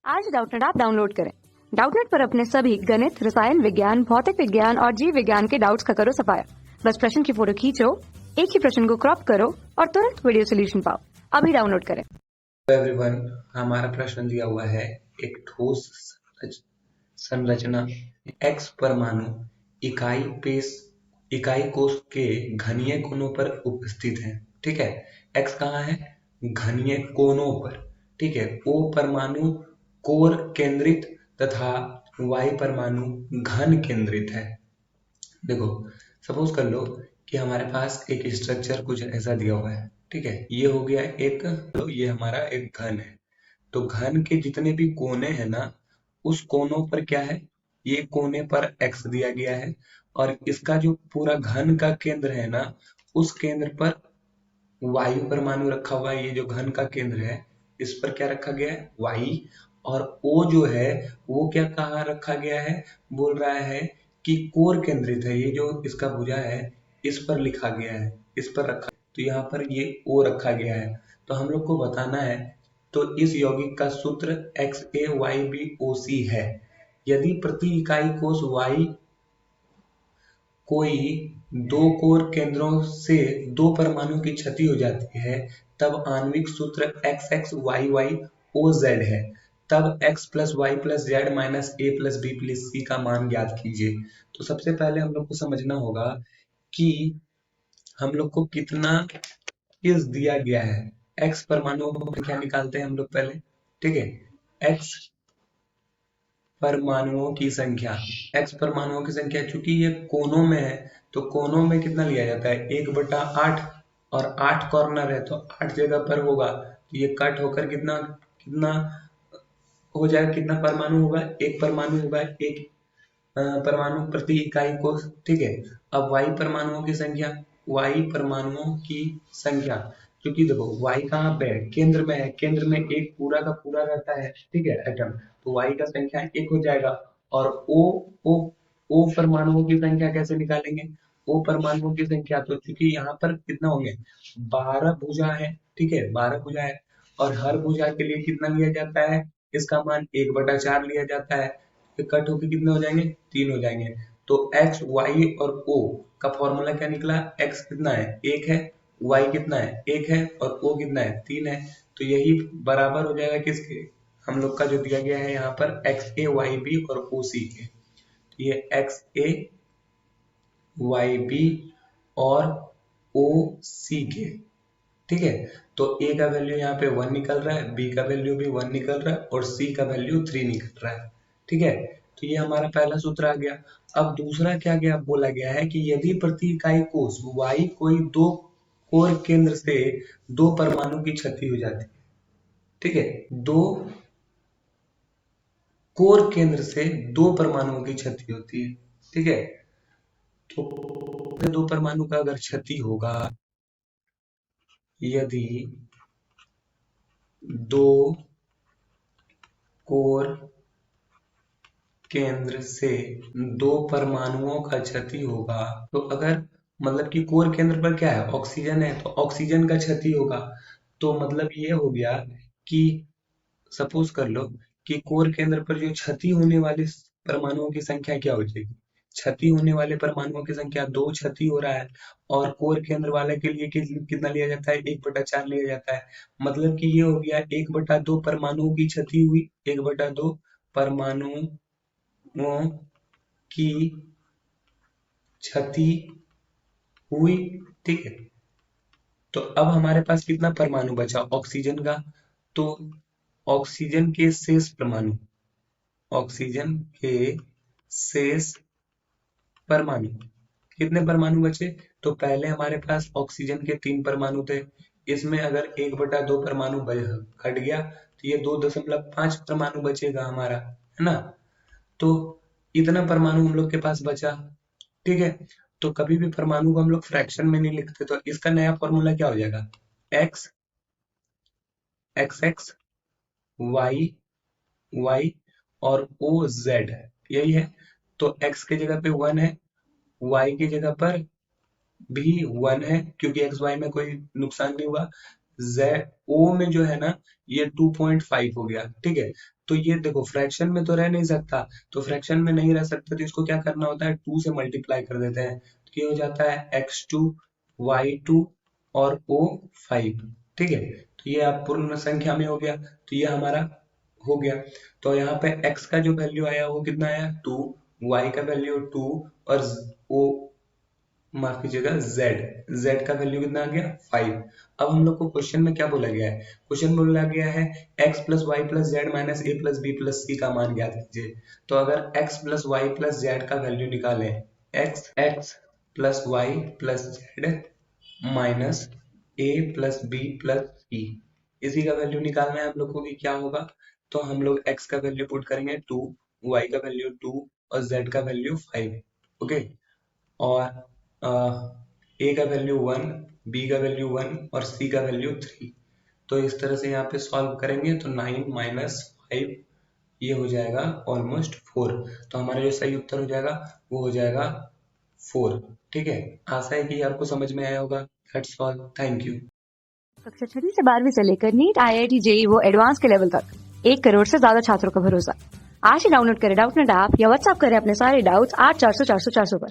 आज Doubtnut app download करें। Doubtnut पर अपने सभी गणित, रसायन विज्ञान, भौतिक विज्ञान और जीव विज्ञान के डाउट्स का करो सफाया। बस प्रश्न की फोटो खींचो, एक ही प्रश्न को क्रॉप करो और तुरंत वीडियो सोल्यूशन पाओ। अभी डाउनलोड करें। एवरीवन, हमारा प्रश्न दिया हुआ है एक ठोस संरचना x परमाणु इकाई कोश के घनीय कोनों पर उपस्थित है। ठीक है, x कहाँ है? घनीय कोनों पर। ठीक है, O परमाणु कोर केंद्रित तथा Y परमाणु घन केंद्रित है। देखो, सपोज कर लो कि हमारे पास एक स्ट्रक्चर कुछ ऐसा दिया हुआ है। ठीक है, ये हो गया एक, तो ये हमारा एक घन है। तो घन के जितने भी कोने हैं ना, उस कोनों पर क्या है? ये कोने पर x दिया गया है और इसका जो पूरा घन का केंद्र है ना, उस केंद्र पर वायु परमाणु रखा हुआ है। ये जो घन का केंद्र है, इस पर क्या रखा गया है? वाई। और O जो है वो क्या कहाँ रखा गया है? बोल रहा है कि कोर केंद्रित है। ये जो इसका भुजा है, इस पर लिखा गया है, इस पर रखा, तो यहाँ पर ये O रखा गया है। तो हम लोग को बताना है, तो इस यौगिक का सूत्र XaYbOc है। यदि प्रति इकाई कोश Y कोई दो कोर केंद्रों से दो परमाणु की क्षति हो जाती है, तब आणविक सूत्र XXYYOZ है। तब x plus Y plus Z minus A plus B plus C का मान ज्ञात कीजिए। तो सबसे पहले हम लोग को समझना होगा कि हम लोग को कितना इस दिया गया है। x परमाणुओं को क्या निकालते हैं हम लोग पहले। ठीक है, x परमाणुओं की संख्या, x परमाणुओं की संख्या, चूंकि ये कोनों में है तो कोनों में कितना लिया जाता है? 1/8, और 8 कॉर्नर है तो 8 जगह पर होगा, तो ये कट होकर कितना कितना हो जाएगा? कितना परमाणु होगा? एक परमाणु होगा, एक परमाणु प्रति इकाई कोश। ठीक है, अब y परमाणुओं की संख्या, y परमाणुओं की संख्या, क्योंकि देखो y कहाँ पे है? केंद्र में है। केंद्र में एक पूरा का पूरा रहता है। ठीक है, एटम, तो y का संख्या 1 हो जाएगा। और O परमाणुओं की संख्या कैसे निकालेंगे? O परमाणुओं की संख्या, तो चूंकि यहाँ पर कितना होंगे? 12 भुजा है। ठीक है, 12 भुजा है और हर भुजा के लिए कितना लिया जाता है? इसका मान 1/4 लिया जाता है। तो कट होके कितने हो जाएंगे? 3 हो जाएंगे। तो x, y और O का फॉर्मूला क्या निकला? x कितना है? 1 है, y कितना है? 1 है और O कितना है? 3 है। तो यही बराबर हो जाएगा किसके? हम लोग का जो दिया गया है यहाँ पर XaYb और OC के। तो ये XaYb और OC के। ठीक है, तो A का वैल्यू यहाँ पे 1 निकल रहा है, B का वैल्यू भी 1 निकल रहा है और C का वैल्यू 3 निकल रहा है। ठीक है, तो ये हमारा पहला सूत्र आ गया। अब दूसरा क्या गया? बोला गया है कि यदि प्रति इकाई कोश Y कोई दो कोर केंद्र से दो परमाणु की क्षति हो जाती है। ठीक है, दो कोर केंद्र से दो परमाणुओं की क्षति होती है। ठीक है, तो दो परमाणु का अगर क्षति होगा, यदि दो कोर केंद्र से दो परमाणुओं का क्षति होगा, तो अगर मतलब कि कोर केंद्र पर क्या है? ऑक्सीजन है, तो ऑक्सीजन का क्षति होगा। तो मतलब ये हो गया कि सपोज कर लो कि कोर केंद्र पर जो क्षति होने वाले परमाणुओं की संख्या क्या हो जाएगी? क्षति होने वाले परमाणुओं की संख्या 2 क्षति हो रहा है और कोर केंद्र वाले के लिए कितना लिया जाता है? 1/4 लिया जाता है। मतलब कि ये हो गया 1/2 परमाणुओं की क्षति हुई, 1/2 परमाणुओं की क्षति हुई। ठीक है, तो अब हमारे पास कितना परमाणु बचा? ऑक्सीजन का। तो ऑक्सीजन के शेष परमाणु, ऑक्सीजन के शेष परमाणु, कितने परमाणु बचे? तो पहले हमारे पास ऑक्सीजन के 3 परमाणु थे, इसमें अगर 1/2 परमाणु घट गया तो ये 2.5 परमाणु बचेगा हमारा, है ना? तो इतना परमाणु हम लोग के पास बचा। ठीक है, तो कभी भी परमाणु को हम लोग फ्रैक्शन में नहीं लिखते, तो इसका नया फॉर्मूला क्या हो जाएगा? x xx y y और OZ है, यही है। तो x की जगह पे 1 है, y की जगह पर भी 1 है क्योंकि एक्स वाई में कोई नुकसान नहीं हुआ। Z O में जो है ना, ये 2.5 हो गया। ठीक है, तो ये देखो फ्रैक्शन में तो रह नहीं सकता, तो फ्रैक्शन में नहीं रह सकता तो इसको क्या करना होता है, 2 से मल्टीप्लाई कर देते हैं, तो ये हो जाता है x2 y2 और o5। ठीक है, तो ये आप पूर्ण संख्या में हो गया, तो ये हमारा हो गया। तो यहाँ पे x का जो वैल्यू आया वो कितना आया 2, y का वैल्यू 2 और o माफ कीजिएगा z का वैल्यू कितना आ गया 5। अब हम लोग को क्वेश्चन में क्या बोला गया है, क्वेश्चन बोला गया है x plus Y plus Z minus A plus B plus C का मान ज्ञात कीजिए। तो अगर x plus Y plus Z का वैल्यू निकालें, x plus Y plus Z minus A plus B plus C, इसी का वैल्यू निकालना है हम लोग को कि क्या होगा। तो हम लोग x का वैल्यू पुट करेंगे 2, y का वैल्यू 2 और z का वैल्यू 5। ओके, और ए का वैल्यू 1, बी का वैल्यू 1 और सी का वैल्यू 3। तो इस तरह से यहाँ पे सॉल्व करेंगे तो 9 माइनस 5 ये हो जाएगा ऑलमोस्ट 4। तो हमारा जो सही उत्तर हो जाएगा वो हो जाएगा 4। ठीक है, आशा है कि आपको समझ में आया होगा। That's all, thank you. कक्षा 6 से 12वीं से लेकर नीट, IIT, JEE वो एडवांस के लेवल तक 1 करोड़ से ज्यादा छात्रों का भरोसा। आज ही डाउनलोड करें डाउटनेट ऐप या व्हाट्सएप करें अपने सारे डाउट्स 8400 400 400 पर।